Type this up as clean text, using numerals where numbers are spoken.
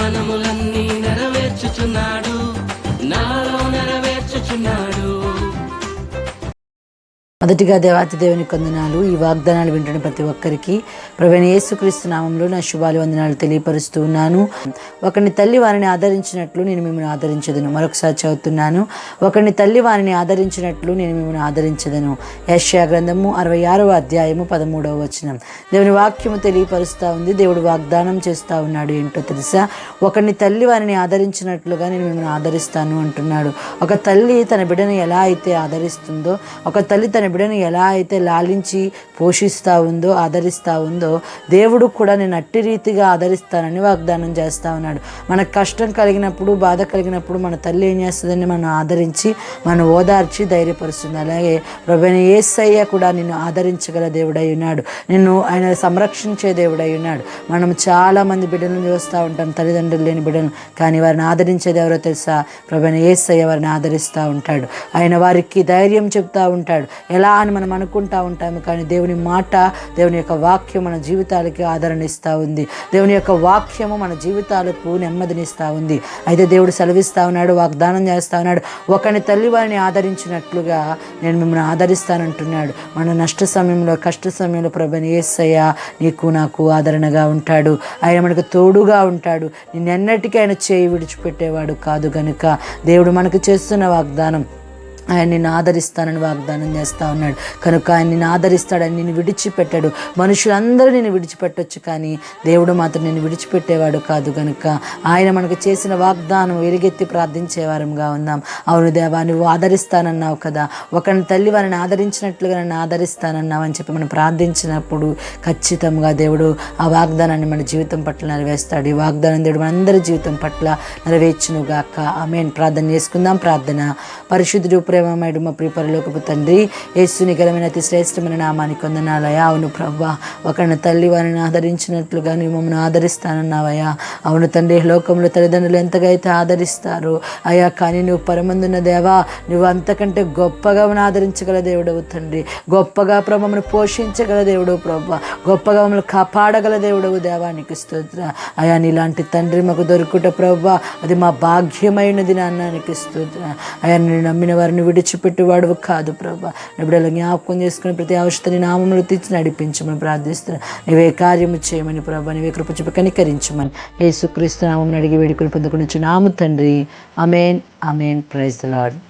వాగ్దానములన్నీ నెరవేర్చుచున్నాడు, నాలో నెరవేర్చుచున్నాడు. మొదటిగా దేవాతి దేవుని వందనాలు. ఈ వాగ్దానాలు వింటున్న ప్రతి ఒక్కరికి ప్రభువైన యేసుక్రీస్తు నామంలో నా శుభాలు వందనాలు తెలియపరుస్తూ ఉన్నాను. ఒకరిని తల్లి వారిని ఆదరించినట్లు నేను మిమ్మల్ని ఆదరించదను. మరొకసారి చదువుతున్నాను. ఒకరిని తల్లి వారిని ఆదరించినట్లు నేను మిమ్మల్ని ఆదరించదను. యెషయా గ్రంథము 66వ అధ్యాయము 13వ వచనం. దేవుని వాక్యము తెలియపరుస్తూ ఉంది. దేవుడు వాగ్దానం చేస్తూ ఉన్నాడు. ఏంటో తెలుసా? ఒకరిని తల్లి వారిని ఆదరించినట్లుగా నేను మిమ్మల్ని ఆదరిస్తాను అంటున్నాడు. ఒక తల్లి తన బిడ్డను ఎలా అయితే ఆదరిస్తుందో, ఒక తల్లి తన బిడ్డను ఎలా అయితే లాలించి పోషిస్తూ ఉందో, ఆదరిస్తూ ఉందో, దేవుడు కూడా నేను అట్టి రీతిగా ఆదరిస్తానని వాగ్దానం చేస్తూ ఉన్నాడు. మనకు కష్టం కలిగినప్పుడు, బాధ కలిగినప్పుడు మన తల్లి ఏం చేస్తుందని మనం ఆదరించి, మనం ఓదార్చి ధైర్యపరుస్తుంది. అలాగే ప్రభువైన యేసయ్య కూడా నిన్ను ఆదరించగల దేవుడై ఉన్నాడు. నిన్ను ఆయన సంరక్షించే దేవుడై ఉన్నాడు. మనం చాలామంది బిడ్డలను చూస్తూ ఉంటాం, తల్లిదండ్రులు లేని బిడ్డలు. కానీ వారిని ఆదరించేది ఎవరో తెలుసా? ప్రభువైన యేసయ్య వారిని ఆదరిస్తూ ఉంటాడు. ఆయన వారికి ధైర్యం చెప్తూ ఉంటాడు. ఎలా అని మనం అనుకుంటూ ఉంటాము, కానీ దేవుని మాట, దేవుని యొక్క వాక్యం మన జీవితాలకి ఆదరణ ఇస్తూ ఉంది. దేవుని యొక్క వాక్యము మన జీవితాలకు నెమ్మదినిస్తూ ఉంది. అయితే దేవుడు సెలవిస్తూ ఉన్నాడు, వాగ్దానం చేస్తూ ఉన్నాడు, ఒకరిని తల్లి వారిని ఆదరించినట్లుగా నేను మిమ్మల్ని ఆదరిస్తానంటున్నాడు. మన నష్ట సమయంలో, కష్ట సమయంలో ప్రభువైన యేసయ్య నీకు నాకు ఆదరణగా ఉంటాడు. ఆయన మనకు తోడుగా ఉంటాడు. నిన్నెన్నటికీ ఆయన చేయి విడిచిపెట్టేవాడు కాదు. కనుక దేవుడు మనకు చేస్తున్న వాగ్దానం, ఆయన నిన్ను ఆదరిస్తానని వాగ్దానం చేస్తూ ఉన్నాడు. కనుక ఆయన నిన్ను ఆదరిస్తాడని, నిన్ను విడిచిపెట్టాడు. మనుషులందరూ నిన్ను విడిచిపెట్టొచ్చు, కానీ దేవుడు మాత్రం నిన్ను విడిచిపెట్టేవాడు కాదు. కనుక ఆయన మనకు చేసిన వాగ్దానం వెలుగెత్తి ప్రార్థించేవారంగా ఉందాం. అవును దేవా, నువ్వు ఆదరిస్తానన్నావు కదా, ఒకరిని తల్లి వారిని ఆదరించినట్లుగా నన్ను ఆదరిస్తానన్నావు అని చెప్పి మనం ప్రార్థించినప్పుడు ఖచ్చితంగా దేవుడు ఆ వాగ్దానాన్ని మన జీవితం పట్ల నెరవేరుస్తాడు. ఈ వాగ్దానం దేవుడు మనందరి జీవితం పట్ల నెరవేర్చునుగాక. ఆమేన్. ప్రార్థన చేసుకుందాం. ప్రార్థన. పరిశుద్ధుడు, ప్రేమమయుడు మా ప్రియ పరలోకపు తండ్రి, యేసుని ఘనమైన అతి శ్రేష్టమైన నామానికి వందనాలయ్యా. అవును ప్రభువా, ఒకరిని తల్లి వారిని ఆదరించినట్లుగా నువ్వు మమ్మల్ని ఆదరిస్తానన్నావయ్యా. అవును తండ్రి, లోకంలో తల్లిదండ్రులు ఎంతగా అయితే ఆదరిస్తారో అయ్యా, కానీ నువ్వు పరమందున్న దేవా, నువ్వు అంతకంటే గొప్పగా మమ్మల్ని ఆదరించగల దేవుడవు తండ్రి. గొప్పగా ప్రభు మమ్మల్ని పోషించగల దేవుడవు ప్రభు, గొప్పగా మమ్మల్ని కాపాడగల దేవుడవు దేవా, నీకు స్తోత్రం అయ్యా. నీలాంటి తండ్రి మాకు దొరుకుట ప్రభు, అది మా భాగ్యమైనది నాన్న, నీకు స్తోత్రం అయ్యా. నేను నమ్మిన వారిని విడిచిపెట్టేవాడు కాదు ప్రభా. బిడ్డలు జ్ఞాపకం చేసుకుని ప్రతి అవసరాన్ని నామములు తీర్చి నడిపించమని ప్రార్థిస్తున్నాను. నీవే కార్యము చేయమని ప్రభా, నీవే కృప చూపి కనికరించమని యేసుక్రీస్తు నామమును అడిగి వేడుకొని పొందుకుని నాము తండ్రి. Amen. Amen. Praise the lord.